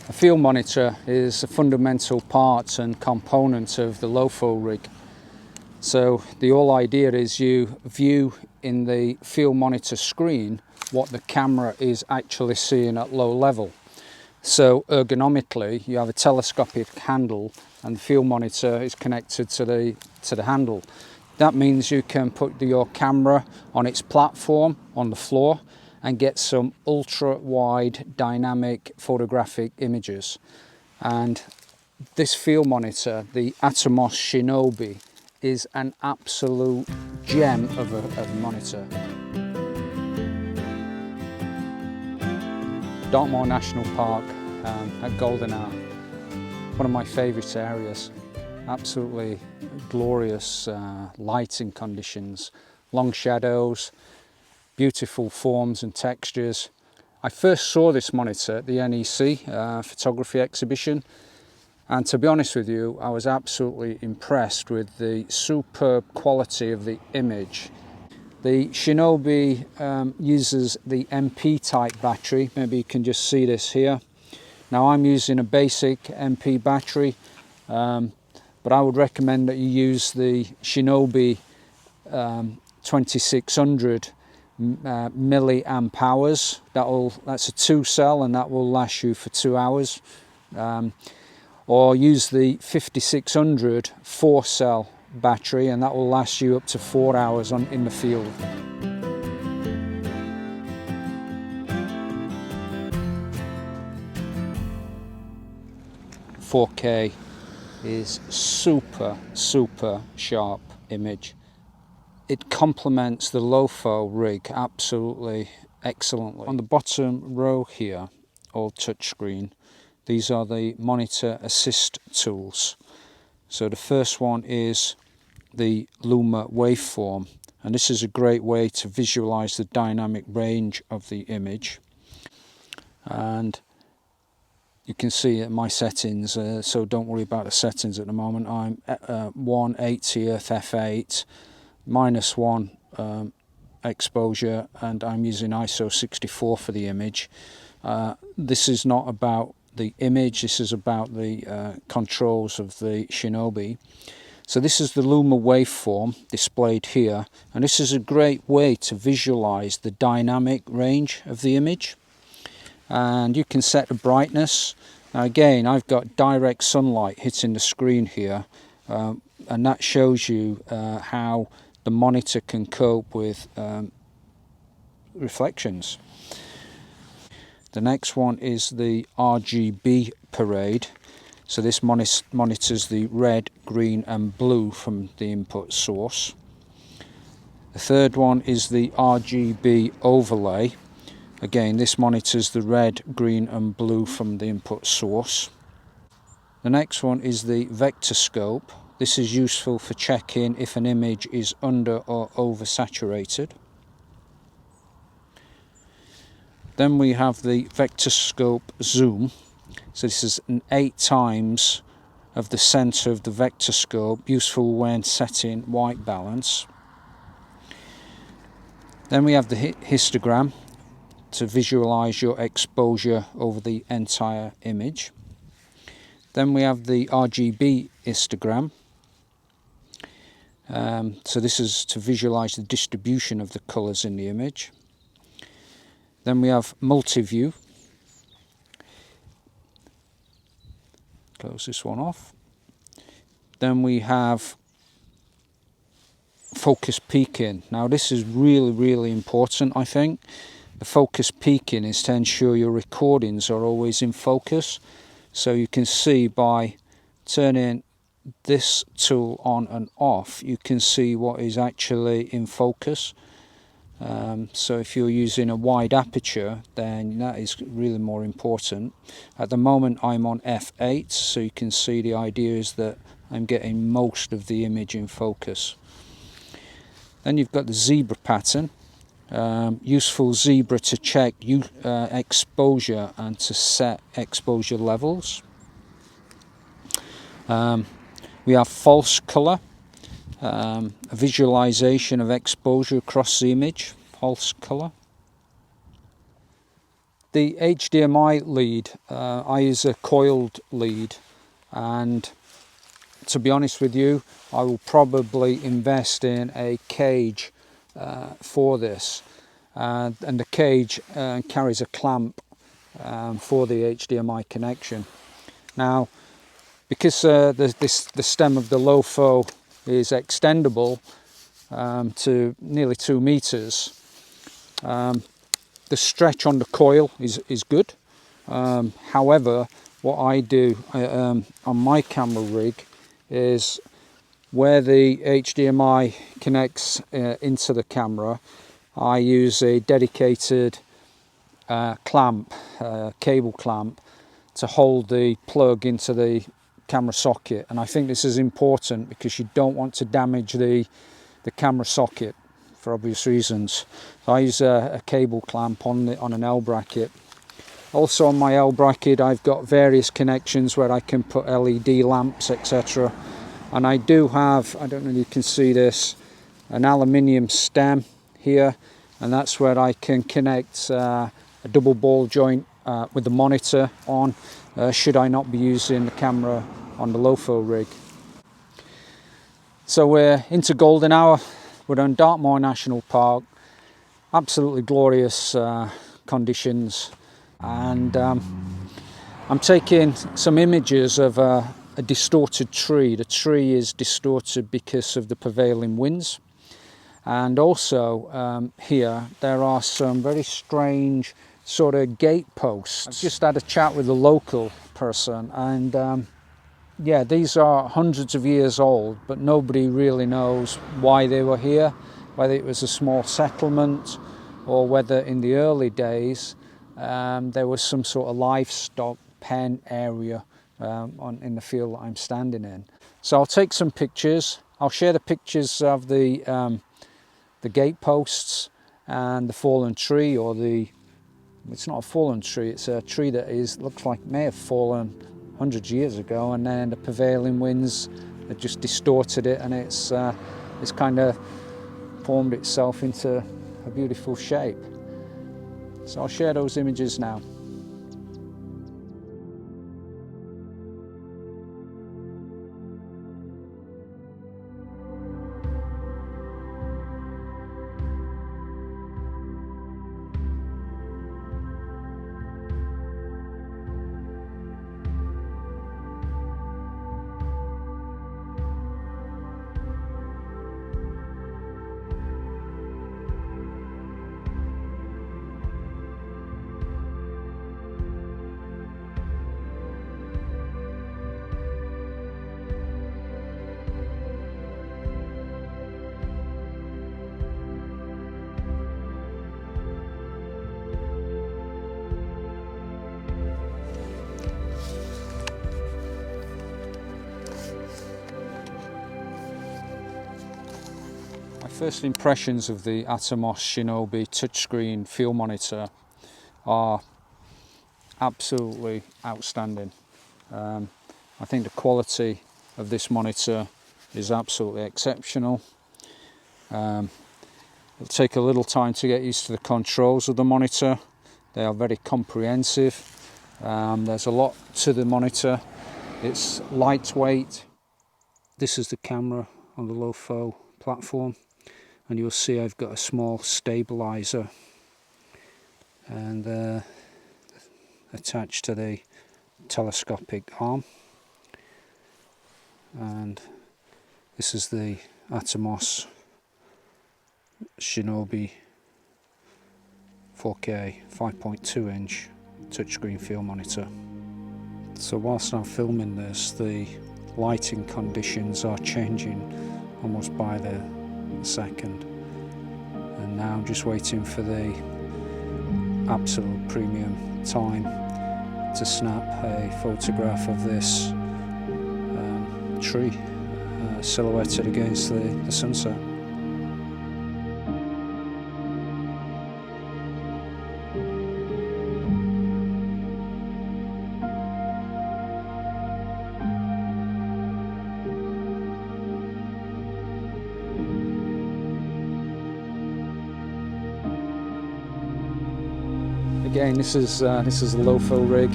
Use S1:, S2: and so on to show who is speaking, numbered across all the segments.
S1: A field monitor is a fundamental part and component of the LowPho rig. So the whole idea is you view in the field monitor screen what the camera is actually seeing at low level. So ergonomically you have a telescopic handle and the field monitor is connected to the handle. That means you can put your camera on its platform on the floor and get some ultra wide dynamic photographic images. And this field monitor, the ATOMOS SHINOBI, is an absolute gem of a monitor. Dartmoor National Park at Golden Hour, one of my favourite areas. Absolutely glorious lighting conditions, long shadows, beautiful forms and textures. I first saw this monitor at the NEC photography exhibition, and to be honest with you, I was absolutely impressed with the superb quality of the image. The Shinobi uses the MP type battery. Maybe you can just see this here. Now I'm using a basic MP battery, but I would recommend that you use the Shinobi 2600 milliamp hours. That's a 2 cell and that will last you for 2 hours. Or use the 5600 4 cell battery and that will last you up to 4 hours in the field. .4K is super sharp image. It complements the LowPho rig absolutely excellently. On the bottom row here, all touchscreen, these are the monitor assist tools. So the first one is the Luma waveform, and this is a great way to visualize the dynamic range of the image. And you can see my settings, so don't worry about the settings at the moment. I'm 1/80th f8, -1 exposure, and I'm using ISO 64 for the image. This is not about the image, this is about the controls of the Shinobi. So this is the Luma waveform displayed here, and this is a great way to visualize the dynamic range of the image. And you can set the brightness. Now again, I've got direct sunlight hitting the screen here, and that shows you how the monitor can cope with reflections. The next one is the RGB parade. So this monitors the red, green and blue from the input source. The third one is the RGB overlay. Again, this monitors the red, green and blue from the input source. The next one is the vector scope. This is useful for checking if an image is under or oversaturated. Then we have the vector scope zoom. So this is an 8 times of the center of the vector scope, useful when setting white balance. Then we have the histogram to visualize your exposure over the entire image. Then we have the RGB histogram. So this is to visualize the distribution of the colors in the image. Then we have multi-view. Close this one off. Then we have focus peaking. Now this is really important, I think. The focus peaking is to ensure your recordings are always in focus. So you can see by turning this tool on and off, you can see what is actually in focus. So if you're using a wide aperture, then that is really more important. At the moment I'm on f8, so you can see the idea is that I'm getting most of the image in focus. Then you've got the zebra pattern. Useful zebra to check exposure and to set exposure levels. We have false color, a visualization of exposure across the image, false color. The HDMI lead, I use a coiled lead, and to be honest with you, I will probably invest in a cage for this, and the cage carries a clamp for the HDMI connection. Now, because the stem of the LowPho is extendable to nearly 2 meters, the stretch on the coil is good. However, what I do on my camera rig is where the HDMI connects into the camera, I use a dedicated clamp, cable clamp, to hold the plug into the camera socket. And I think this is important because you don't want to damage the camera socket for obvious reasons. So I use a cable clamp on an L bracket. Also on my L bracket I've got various connections where I can put LED lamps, etc. And I do have, I don't know if you can see this, an aluminium stem here, and that's where I can connect a double ball joint with the monitor on, should I not be using the camera on the LowPho rig. So we're into golden hour. We're on Dartmoor National Park. Absolutely glorious conditions, and I'm taking some images of a distorted tree. The tree is distorted because of the prevailing winds, and also here there are some very strange sort of gate posts. I've just had a chat with a local person, and yeah, these are hundreds of years old, but nobody really knows why they were here, whether it was a small settlement or whether in the early days there was some sort of livestock pen area in the field that I'm standing in. So I'll take some pictures. I'll share the pictures of the gate posts and the fallen tree, or it's not a fallen tree, it's a tree that looks like may have fallen hundreds of years ago, and then the prevailing winds have just distorted it, and it's kind of formed itself into a beautiful shape. So I'll share those images now. My first impressions of the ATOMOS SHINOBI touchscreen field monitor are absolutely outstanding. I think the quality of this monitor is absolutely exceptional. It'll take a little time to get used to the controls of the monitor. They are very comprehensive. There's a lot to the monitor. It's lightweight. This is the camera on the LowPho platform, and you'll see I've got a small stabilizer and attached to the telescopic arm. And this is the ATOMOS SHINOBI 4K 5.2 inch touchscreen field monitor. So whilst I'm filming this, the lighting conditions are changing almost by the second, and now I'm just waiting for the absolute premium time to snap a photograph of this tree silhouetted against the sunset. Again, this is a LowPho rig,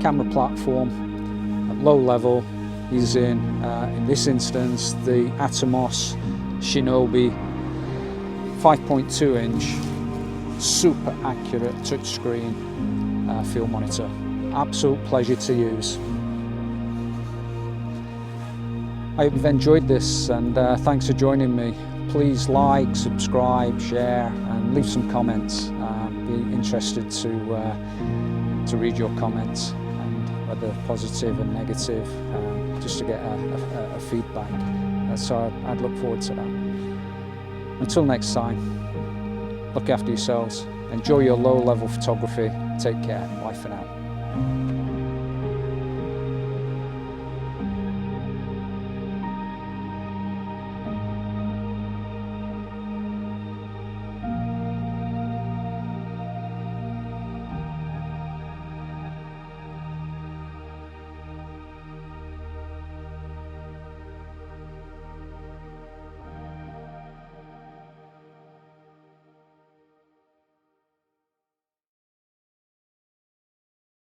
S1: camera platform at low level, using in this instance the ATOMOS SHINOBI 5.2 inch super accurate touchscreen field monitor. Absolute pleasure to use. I hope you've enjoyed this, and thanks for joining me. Please like, subscribe, share and leave some comments. Be interested to read your comments, and whether positive and negative, just to get a feedback. So I'd look forward to that. Until next time, look after yourselves, enjoy your low level photography, take care, bye for now.